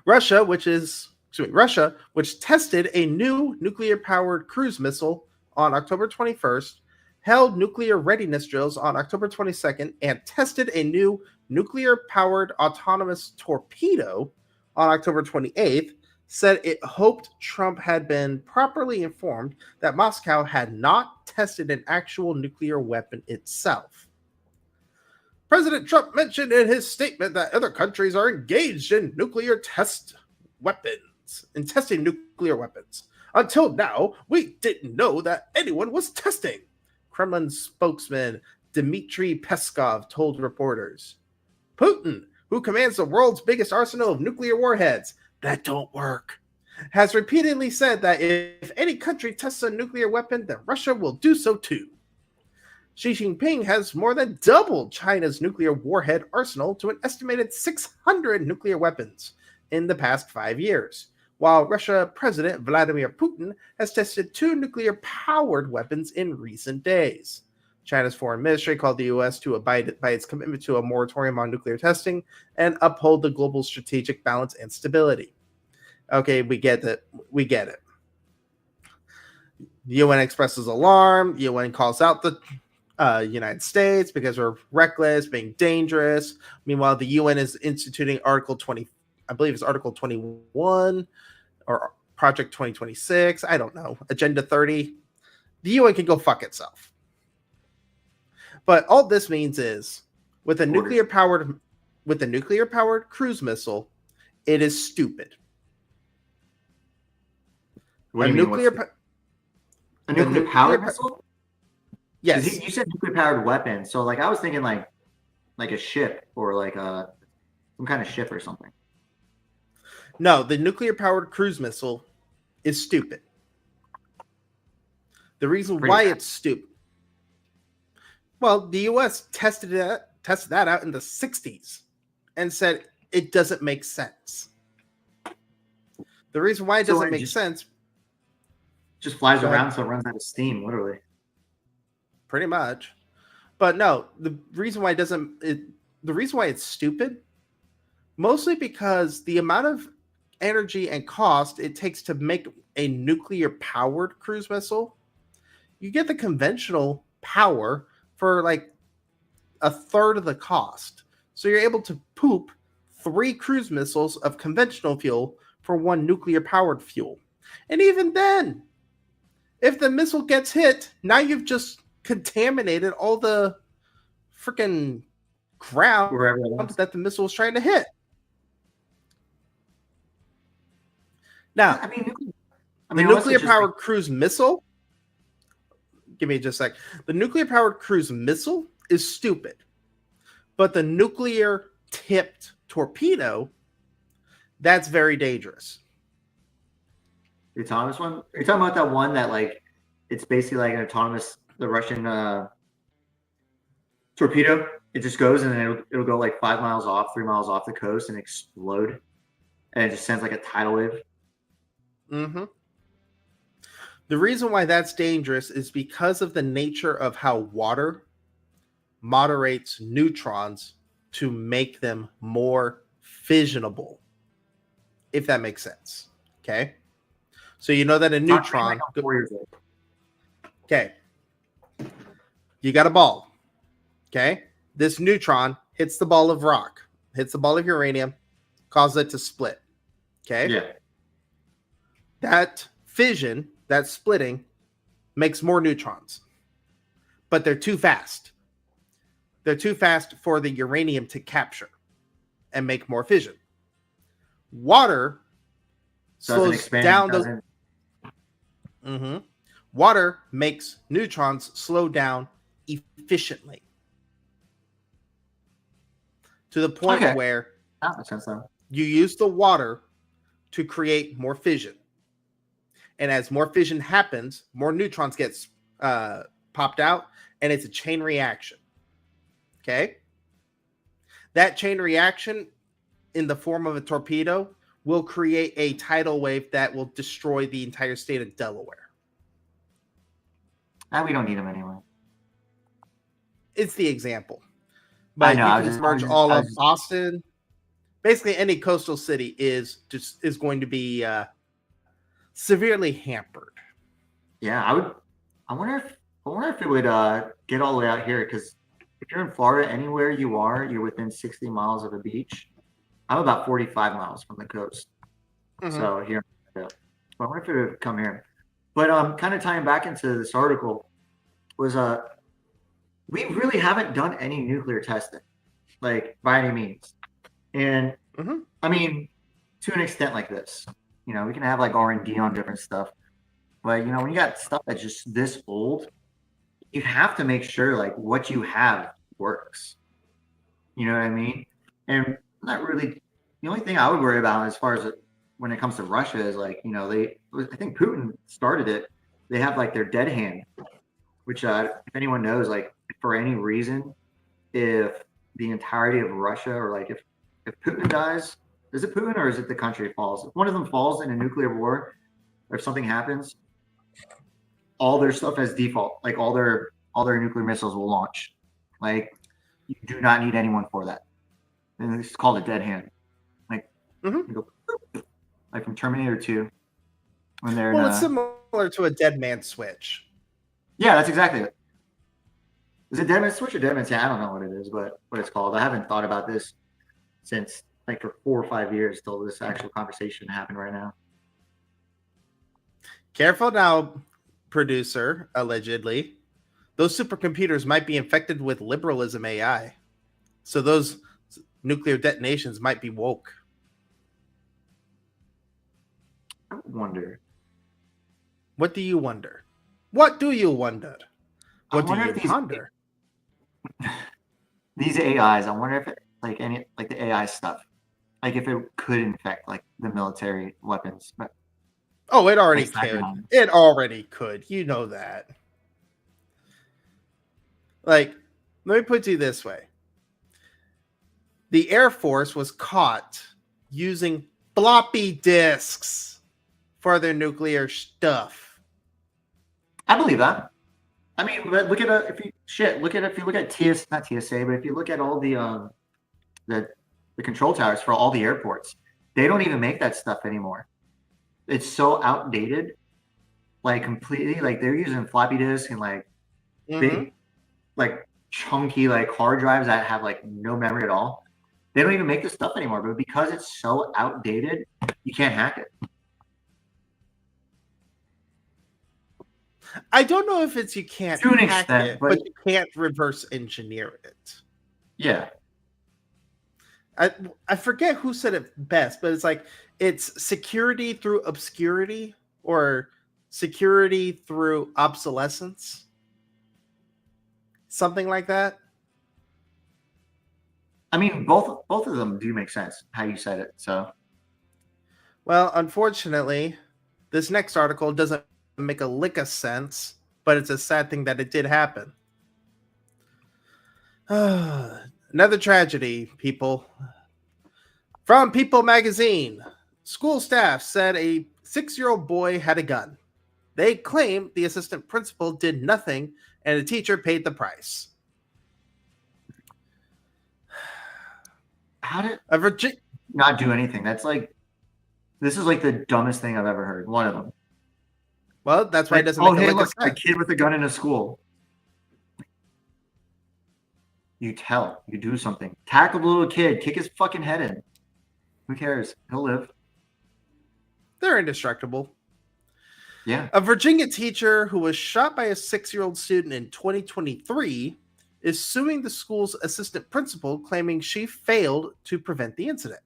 Russia, which tested a new nuclear-powered cruise missile on October 21st, held nuclear readiness drills on October 22nd, and tested a new nuclear-powered autonomous torpedo on October 28th, said it hoped Trump had been properly informed that Moscow had not tested an actual nuclear weapon itself. President Trump mentioned in his statement that other countries are engaged in testing nuclear weapons. Until now, we didn't know that anyone was testing, Kremlin spokesman Dmitry Peskov told reporters. Putin, who commands the world's biggest arsenal of nuclear warheads, that don't work, has repeatedly said that if any country tests a nuclear weapon, then Russia will do so too. Xi Jinping has more than doubled China's nuclear warhead arsenal to an estimated 600 nuclear weapons in the past 5 years, while Russia President Vladimir Putin has tested 2 nuclear-powered weapons in recent days. China's foreign ministry called the U.S. to abide by its commitment to a moratorium on nuclear testing and uphold the global strategic balance and stability. Okay, we get it. The UN expresses alarm. The UN calls out the United States because we're reckless, being dangerous. Meanwhile, the UN is instituting Article 20, I believe it's Article 21 or Project 2026. I don't know. Agenda 30. The UN can go fuck itself. But all this means is with a nuclear powered cruise missile, it is stupid. What do you mean? A nuclear powered missile? Yes. You said nuclear powered weapon, so like I was thinking like a ship or like some kind of ship or something. No, the nuclear powered cruise missile is stupid. The reason why it's stupid. Well, the U.S. tested that out in the 60s and said it doesn't make sense. The reason why it doesn't make sense just flies around so it runs out of steam, literally. Pretty much. But no, the reason why the reason why it's stupid, mostly because the amount of energy and cost it takes to make a nuclear powered cruise missile, you get the conventional power for like a third of the cost. So you're able to poop 3 cruise missiles of conventional fuel for 1 nuclear powered fuel. And even then, if the missile gets hit, now you've just contaminated all the freaking ground that the missile was trying to hit. Now, the nuclear-powered cruise missile, give me just a sec. The nuclear-powered cruise missile is stupid. But the nuclear-tipped torpedo, that's very dangerous. The autonomous one? Are you talking about that one that, like, it's basically like an autonomous, the Russian torpedo? It just goes and then it'll go like 5 miles off, 3 miles off the coast and explode. And it just sends like a tidal wave. Mm-hmm. The reason why that's dangerous is because of the nature of how water moderates neutrons to make them more fissionable, if that makes sense. Okay? So you know that a neutron... Okay. You got a ball. Okay? This neutron hits the ball of rock, hits the ball of uranium, causes it to split. Okay? Yeah. That fission, that splitting, makes more neutrons. But they're too fast. They're too fast for the uranium to capture and make more fission. Water slows down the... Mm-hmm. Water makes neutrons slow down efficiently. To the point where that makes sense, though. You use the water to create more fission. And as more fission happens, more neutrons get popped out, and it's a chain reaction. Okay? That chain reaction in the form of a torpedo will create a tidal wave that will destroy the entire state of Delaware. And we don't need them anyway. It's the example. But you can merge all of Boston. Basically, any coastal city is going to be severely hampered. Yeah, I wonder if it would get all the way out here, because if you're in Florida, anywhere you are, you're within 60 miles of a beach. I'm about 45 miles from the coast. Mm-hmm. So here, so I wonder if it would come here. But kind of tying back into this article was we really haven't done any nuclear testing, like by any means. And I mean, to an extent like this, you know, we can have like R&D on different stuff, but you know, when you got stuff that's just this old, you have to make sure like what you have works. You know what I mean? And not really. The only thing I would worry about as far as when it comes to Russia is like, you know, I think Putin started it. They have like their dead hand, which if anyone knows, like for any reason, if the entirety of Russia or like if Putin dies, is it Putin or is it the country falls? If one of them falls in a nuclear war, or if something happens, all their stuff as default, like all their nuclear missiles will launch. Like you do not need anyone for that. And it's called a dead hand. Like you go, like from Terminator 2 when they're it's similar to a dead man switch. Yeah, that's exactly it. Is it dead man switch or dead man? I don't know what it is, but what it's called. I haven't thought about this since like for 4 or 5 years till this actual conversation happened right now. Careful now, producer, allegedly. Those supercomputers might be infected with liberalism AI. So those nuclear detonations might be woke. I wonder. What do you wonder? What do you wonder? What do you ponder? These AIs, I wonder if it, like any like the AI stuff, like if it could infect like the military weapons. But oh, it already could. It already could. You know that. Like, let me put it to you this way. The Air Force was caught using floppy disks for their nuclear stuff. I believe that. I mean, but look at if you look at not TSA, but if you look at all the control towers for all the airports, they don't even make that stuff anymore. It's so outdated, like completely. Like they're using floppy disk and like big, like chunky like hard drives that have like no memory at all. They don't even make this stuff anymore, but because it's so outdated, you can't hack it. I don't know if it's you can't To an hack extent, it, but but you can't reverse engineer it. yeah. I forget who said it best, but it's like it's security through obscurity or security through obsolescence. Something like that. I mean, both of them do make sense how you said it. So, Well, unfortunately, this next article doesn't make a lick of sense, but it's a sad thing that it did happen. Another tragedy, people. From People magazine, school staff said a 6-year-old boy had a gun. They claim the assistant principal did nothing and the teacher paid the price. how did A Virginia. not do anything? This is like the dumbest thing I've ever heard. One of them. Well, that's why Like, it doesn't oh, make a hey, lick look, of a sense. kid with a gun in a school. You do something. Tackle the little kid, kick his fucking head in. Who cares? He'll live. They're indestructible. Yeah. A Virginia teacher who was shot by a 6-year-old student in 2023 is suing the school's assistant principal, claiming she failed to prevent the incident.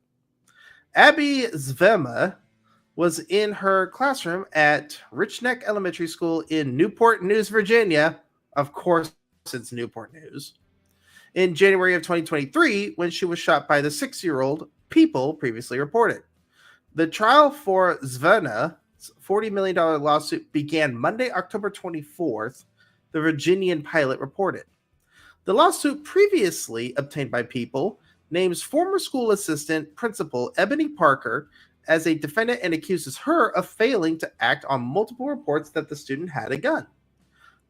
Abby Zvema was in her classroom at Rich Neck Elementary School in Newport News, Virginia. Of course, it's Newport News. In January of 2023, when she was shot by the 6-year-old, People previously reported. The trial for Zvena's $40 million lawsuit began Monday, October 24th, the Virginian Pilot reported. The lawsuit previously obtained by People names former school assistant principal Ebony Parker as a defendant and accuses her of failing to act on multiple reports that the student had a gun.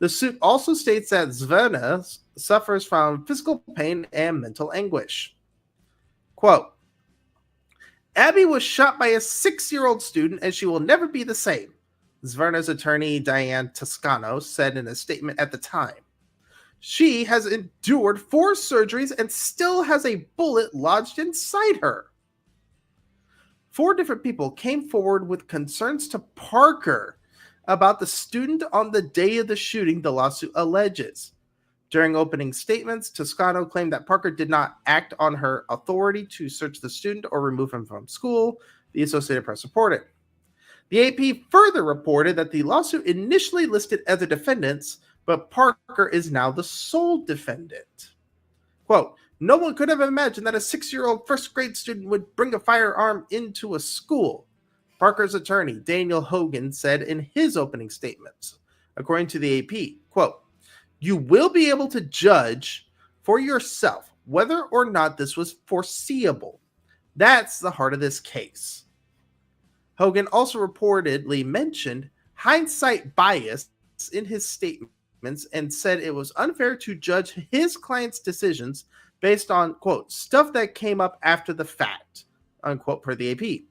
The suit also states that Zvena suffers from physical pain and mental anguish. Quote, Abby was shot by a 6-year-old student and she will never be the same, Zverna's attorney Diane Toscano said in a statement at the time. She has endured 4 surgeries and still has a bullet lodged inside her. 4 different people came forward with concerns to Parker about the student on the day of the shooting, the lawsuit alleges. During opening statements, Toscano claimed that Parker did not act on her authority to search the student or remove him from school, the Associated Press reported. The AP further reported that the lawsuit initially listed other defendants, but Parker is now the sole defendant. Quote, no one could have imagined that a 6-year-old first-grade student would bring a firearm into a school, Parker's attorney, Daniel Hogan, said in his opening statements. According to the AP, quote, you will be able to judge for yourself whether or not this was foreseeable. That's the heart of this case. Hogan also reportedly mentioned hindsight bias in his statements and said it was unfair to judge his client's decisions based on, quote, stuff that came up after the fact, unquote, per the AP.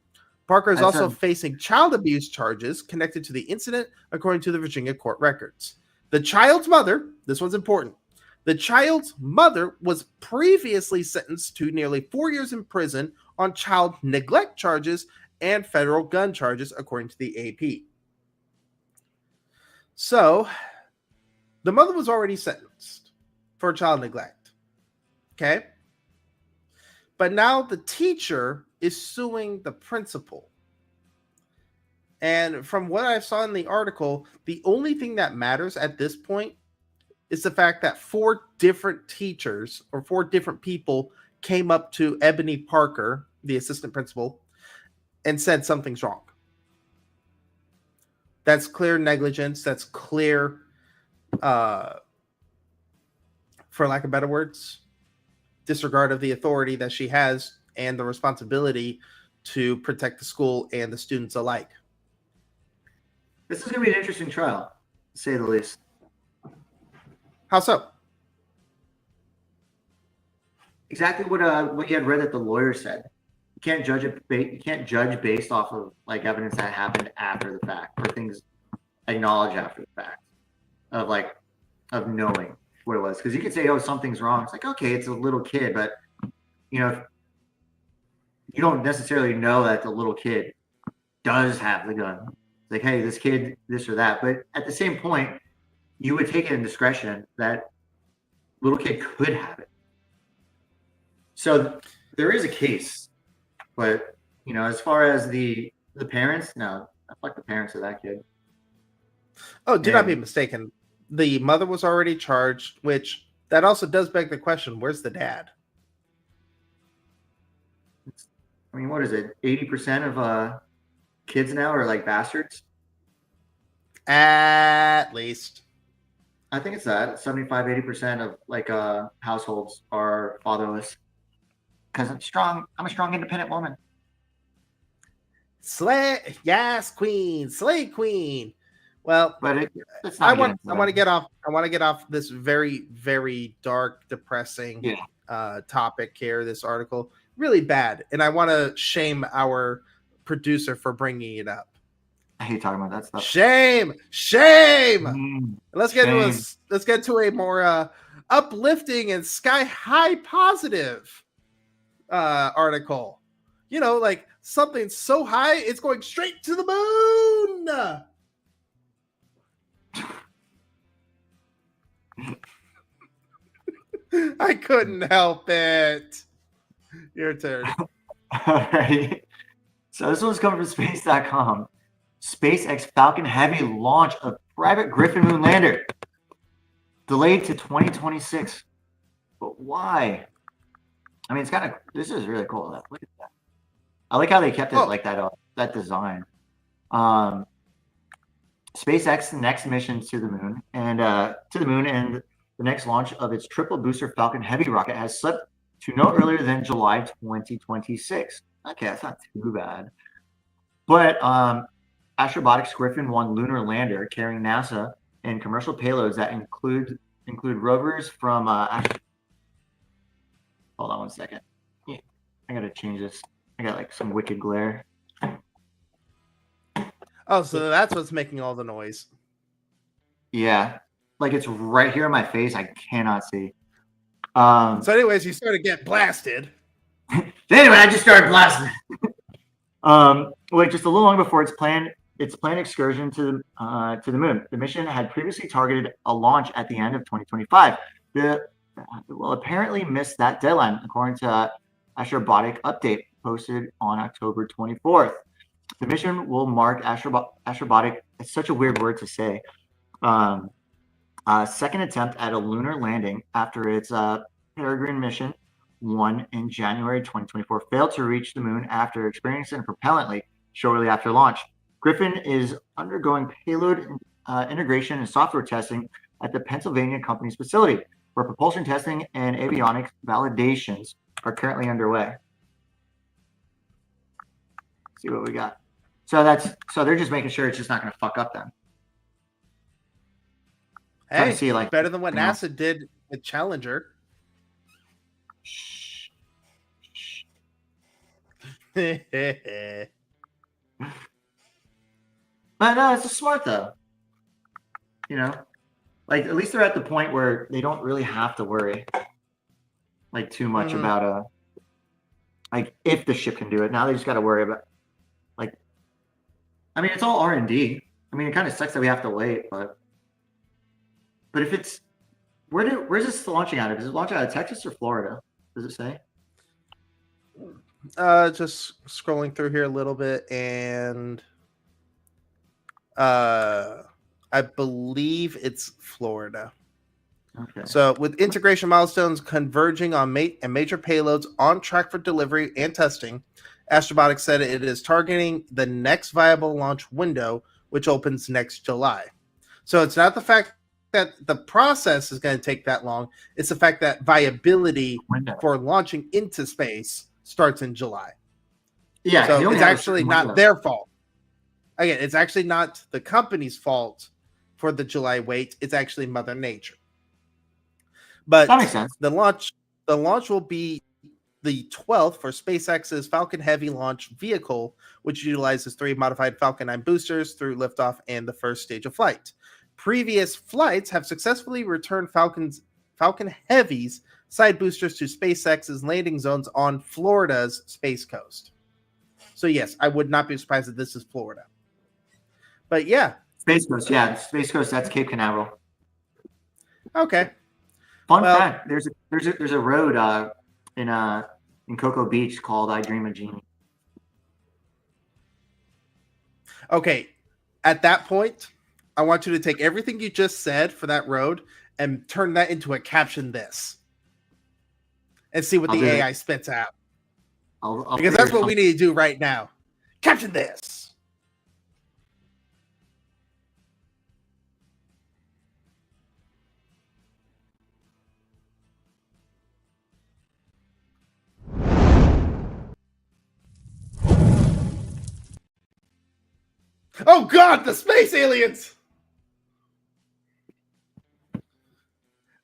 Parker is also facing child abuse charges connected to the incident, according to the Virginia court records. The child's mother, this one's important, the child's mother was previously sentenced to nearly 4 years in prison on child neglect charges and federal gun charges, according to the AP. So, the mother was already sentenced for child neglect. Okay? But now the teacher is suing the principal. And from what I saw in the article, the only thing that matters at this point is the fact that 4 different teachers or 4 different people came up to Ebony Parker, the assistant principal, and said something's wrong. That's clear negligence. That's clear, for lack of better words, disregard of the authority that she has and the responsibility to protect the school and the students alike. This is going to be an interesting trial, to say the least. How so? Exactly what you had read that the lawyer said. You can't judge it. You can't judge based off of like evidence that happened after the fact, or things acknowledged after the fact, of knowing what it was. Because you could say, "Oh, something's wrong." It's like, okay, it's a little kid, but you don't necessarily know that the little kid does have the gun. It's like, hey, this kid, this or that. But at the same point, you would take it in discretion that little kid could have it. So there is a case, but as far as the parents, no, fuck the parents of that kid. Oh, do not be mistaken. The mother was already charged, which that also does beg the question: where's the dad? I mean, what is it? 80% of kids now are like bastards. At least. I think it's that 75-80% of like households are fatherless. Because I'm strong. I'm a strong, independent woman. Slay, yes, queen, slay queen. Well, but I want to get off this very, very dark, depressing topic here. This article really bad, and I want to shame our producer for bringing it up. I hate talking about that stuff. Shame. Let's get to a more uplifting and sky high positive article. Like something so high it's going straight to the moon. I couldn't help it. Your turn. All right. So this one's coming from space.com. SpaceX Falcon Heavy launch of private Griffin moon lander delayed to 2026. But why? I mean, this is really cool. Look at that. I like how they kept it like that. That design. SpaceX's next mission to the moon and the next launch of its triple booster Falcon Heavy rocket has slipped to no earlier than July 2026. Okay, that's not too bad. But Astrobotics Griffin 1 lunar lander carrying NASA and commercial payloads that include rovers from hold on one second. Yeah, I gotta change this. I got like some wicked glare. Oh, so that's what's making all the noise. Yeah, like it's right here in my face. I cannot see. So, anyways, you started to get blasted. Anyway, I just started blasting. Just a little long before its planned excursion to the moon. The mission had previously targeted a launch at the end of 2025. Apparently missed that deadline, according to Astrobotic update posted on October 24th. The mission will mark Astrobotic. It's such a weird word to say. Second attempt at a lunar landing after its Peregrine mission 1 in January 2024 failed to reach the moon after experiencing a propellant leak shortly after launch. Griffin is undergoing payload integration and software testing at the Pennsylvania company's facility, where propulsion testing and avionics validations are currently underway. Let's see what we got. So they're just making sure it's just not going to fuck up then. Hey, see, like, better than what NASA did with Challenger. But no, it's smart though. Like at least they're at the point where they don't really have to worry like too much about like if the ship can do it. Now they just got to worry about like. I mean, it's all R&D. I mean, it kind of sucks that we have to wait, but if it's where's this launching out of? Is it launching out of Texas or Florida? Does it say? Just scrolling through here a little bit, and I believe it's Florida. Okay. So with integration milestones converging on major payloads on track for delivery and testing, Astrobotic said it is targeting the next viable launch window, which opens next July. So it's not the fact that the process is going to take that long. It's the fact that viability for launching into space starts in July. Yeah. So it's actually not their fault. Again, it's actually not the company's fault for the July wait. It's actually Mother Nature. But That makes sense. the launch will be the 12th for SpaceX's Falcon Heavy launch vehicle, which utilizes 3 modified Falcon 9 boosters through liftoff and the first stage of flight. Previous flights have successfully returned Falcon Heavy's side boosters to SpaceX's landing zones on Florida's Space Coast. So yes, I would not be surprised if this is Florida. But yeah. Space Coast, yeah. Space Coast, that's Cape Canaveral. Okay. Fun fact, there's a road in Cocoa Beach called I Dream of Jeannie. Okay. At that point, I want you to take everything you just said for that road and turn that into a caption this. And see what the AI spits out. Because that's what we need to do right now. Caption this. Oh God, the space aliens!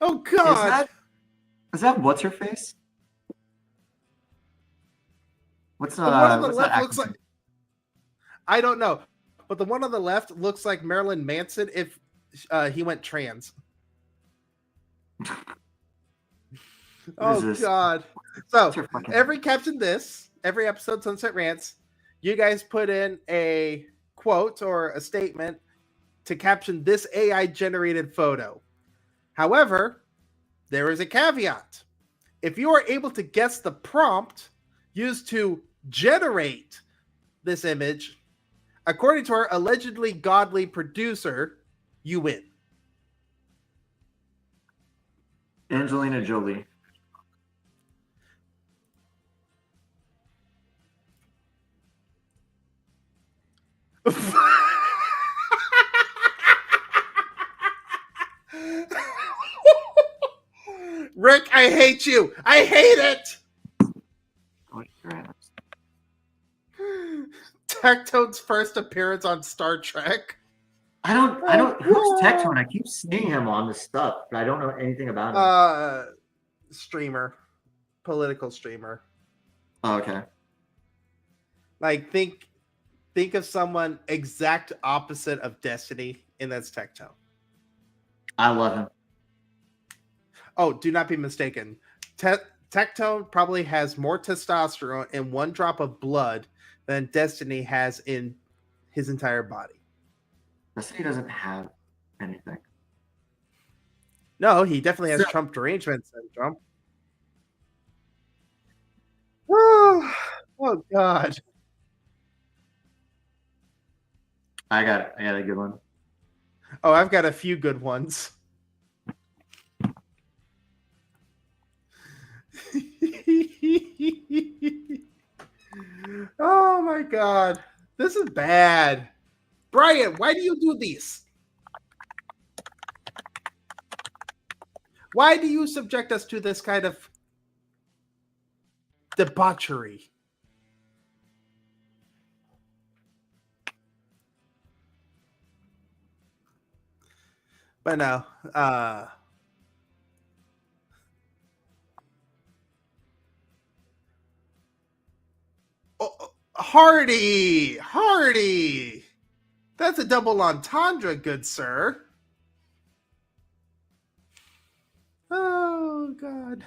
Oh God! Is that what's her face? What's the one on the left looks like? I don't know, but the one on the left looks like Marilyn Manson if he went trans. Oh God! So every caption this, every episode Sunset Rants, you guys put in a quote or a statement to caption this AI generated photo. However, there is a caveat. If you are able to guess the prompt used to generate this image, according to our allegedly godly producer, you win. Angelina Jolie. Rick, I hate you. I hate it. Tectone's first appearance on Star Trek. I don't. Who's Tectone? I keep seeing him on this stuff, but I don't know anything about him. Streamer, political streamer. Oh, okay. Like think of someone exact opposite of Destiny, and that's Tectone. I love him. Oh, do not be mistaken. Tectone probably has more testosterone in one drop of blood than Destiny has in his entire body. Destiny doesn't have anything. No, he definitely has Trump derangement syndrome. Oh God. I got a good one. Oh, I've got a few good ones. Oh my God. This is bad. Brian, why do you do these? Why do you subject us to this kind of debauchery? But no, Hardy. That's a double entendre, good sir. Oh, God.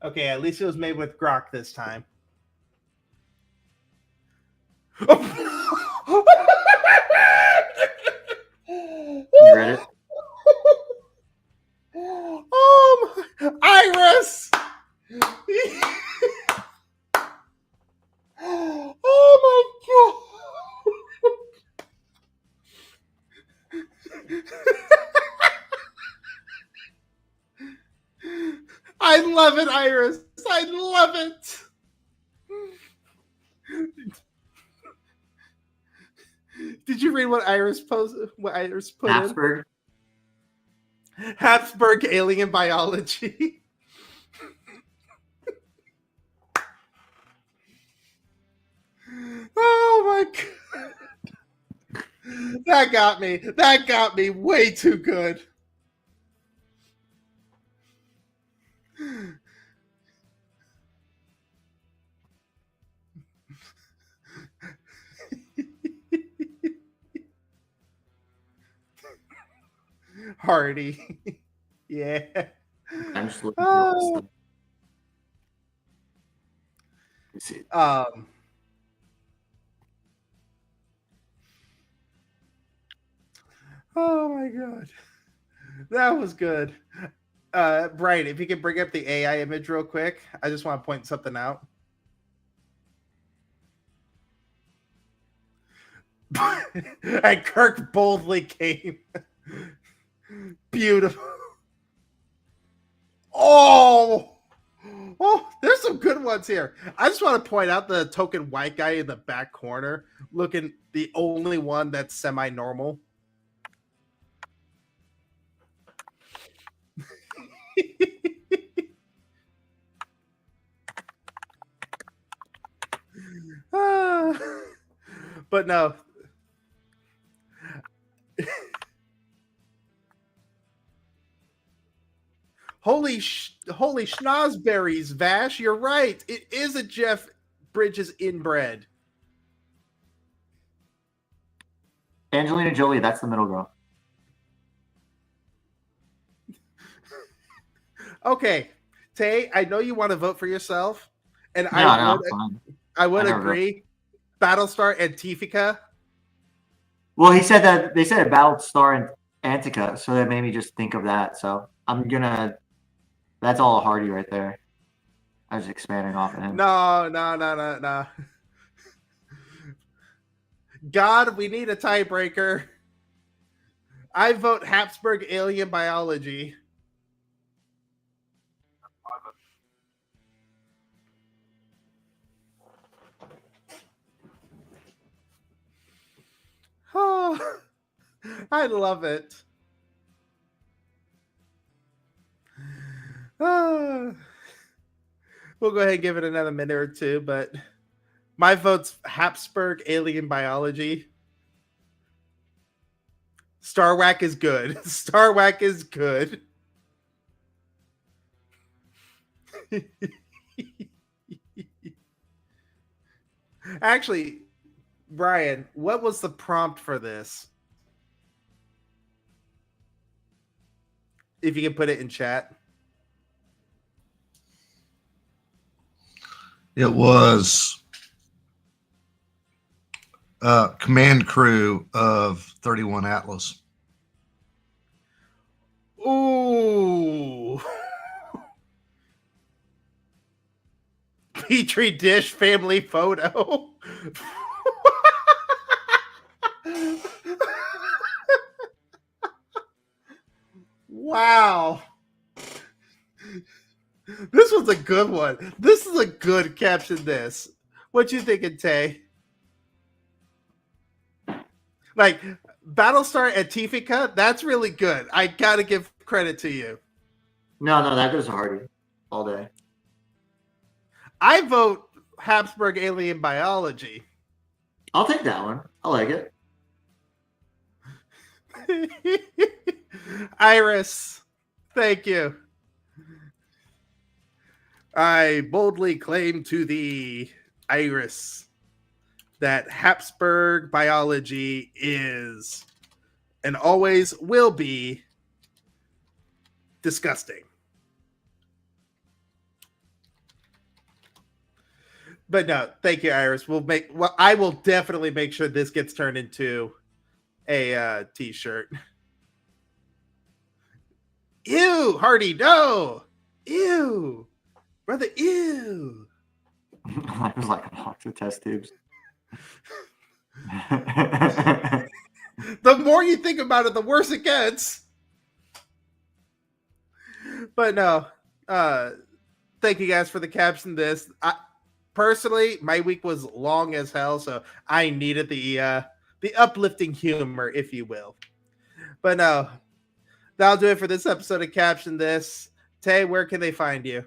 Okay, at least it was made with grok this time. You read it? Oh, my. Iris! Oh, my God. I love it, Iris. I love it. Did you read what Iris put Habsburg. in? Habsburg alien biology. Oh my God. That got me. That got me way too good. Hardy. Yeah. I'm just looking for this Oh. stuff. Let's see. Oh my god. That was good. Brian, if you can bring up the AI image real quick, I just want to point something out. And Kirk boldly came. Beautiful. Oh, there's some good ones here. I just want to point out the token white guy in the back corner, looking the only one that's semi-normal. But no. Holy schnozberries, Vash. You're right. It is a Jeff Bridges inbred. Angelina Jolie, that's the middle girl. Okay, Tay, I know you want to vote for yourself, and No, I would never agree. Battlestar Antifica. Well, he said that they said Battlestar Antica, so that made me just think of that. So I'm gonna. That's all Hardy right there. I was expanding off of him. No. God, we need a tiebreaker. I vote Habsburg Alien Biology. Oh, I love it. We'll go ahead and give it another minute or two, but my vote's Habsburg Alien Biology. Starwack is good. Starwack is good. Actually, Brian, what was the prompt for this? If you can put it in chat. It was command crew of 31 Atlas. Ooh. Petri dish family photo. Wow. This was a good one. This is a good caption. This. What you thinking, Tay? Like Battlestar Antifica, that's really good. I gotta give credit to you. No, that goes to Hardy all day. I vote Habsburg Alien Biology. I'll take that one. I like it. Iris, thank you. I boldly claim to thee, Iris, that Habsburg biology is and always will be disgusting. But no, thank you, Iris. I will definitely make sure this gets turned into a t-shirt. Ew, Hardy, no. Ew. Brother, ew. I was like a box of test tubes. The more you think about it, the worse it gets. But no, thank you guys for the caption. This personally, my week was long as hell, so I needed the uplifting humor, if you will. But no, that'll do it for this episode of Caption This. Tay, where can they find you?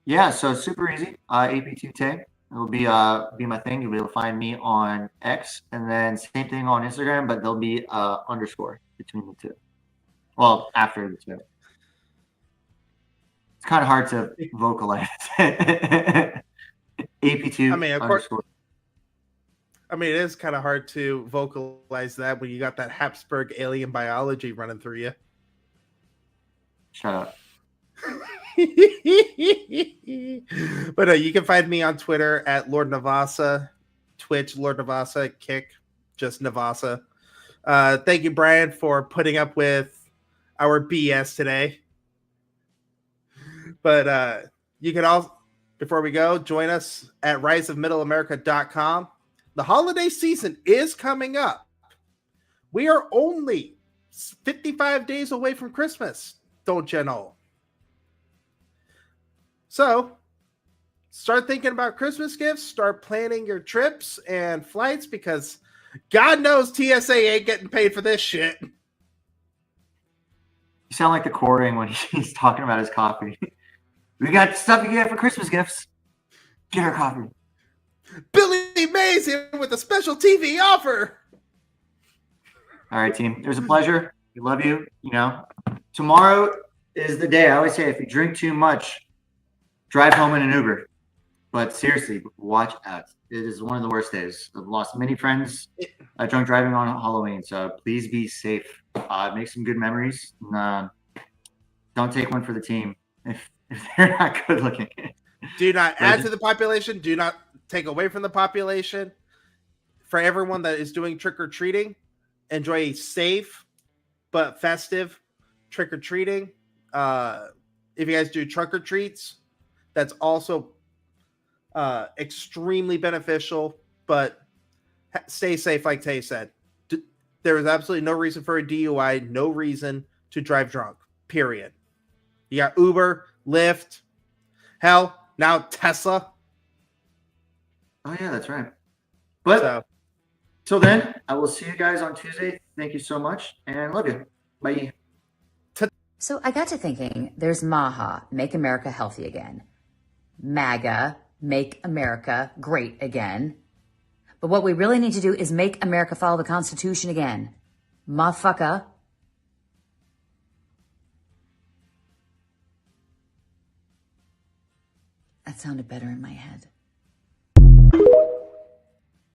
Yeah, so it's super easy. AP2 Tay. It'll be my thing. You'll be able to find me on X, and then same thing on Instagram, but there'll be underscore between the two. Well, after the two. It's kind of hard to vocalize. AP2 I mean, of course. underscore. I mean, it is kind of hard to vocalize that when you got that Habsburg alien biology running through you. Shut up. But you can find me on Twitter at Lord Nevassa, Twitch Lord Nevassa, Kick just Nevassa. Thank you, Brian, for putting up with our BS today. But you can also, before we go, join us at riseofmiddleamerica.com. The holiday season is coming up. We are only 55 days away from Christmas, don't you know? So start thinking about Christmas gifts, start planning your trips and flights, because God knows TSA ain't getting paid for this shit. You sound like the courting when he's talking about his coffee. We got stuff you get for Christmas gifts. Get our coffee. Billy Mays here with a special TV offer. All right, team. It was a pleasure. We love you. Tomorrow is the day. I always say if you drink too much, drive home in an Uber. But seriously, watch out. It is one of the worst days. I've lost many friends drunk driving on Halloween. So please be safe. Make some good memories. And, don't take one for the team if they're not good looking. Do not add to the population. Do not take away from the population. For everyone that is doing trick-or-treating, enjoy a safe but festive trick-or-treating. If you guys do trunk-or-treats, that's also extremely beneficial, but stay safe, like Tay said. There is absolutely no reason for a DUI, no reason to drive drunk, period. You got Uber, Lyft, hell, now Tesla. Oh, yeah, that's right. But till then, I will see you guys on Tuesday. Thank you so much, and love you. Bye. So I got to thinking, there's MAHA, Make America Healthy Again. MAGA, Make America Great Again. But what we really need to do is make America follow the Constitution again. Motherfucker. That sounded better in my head.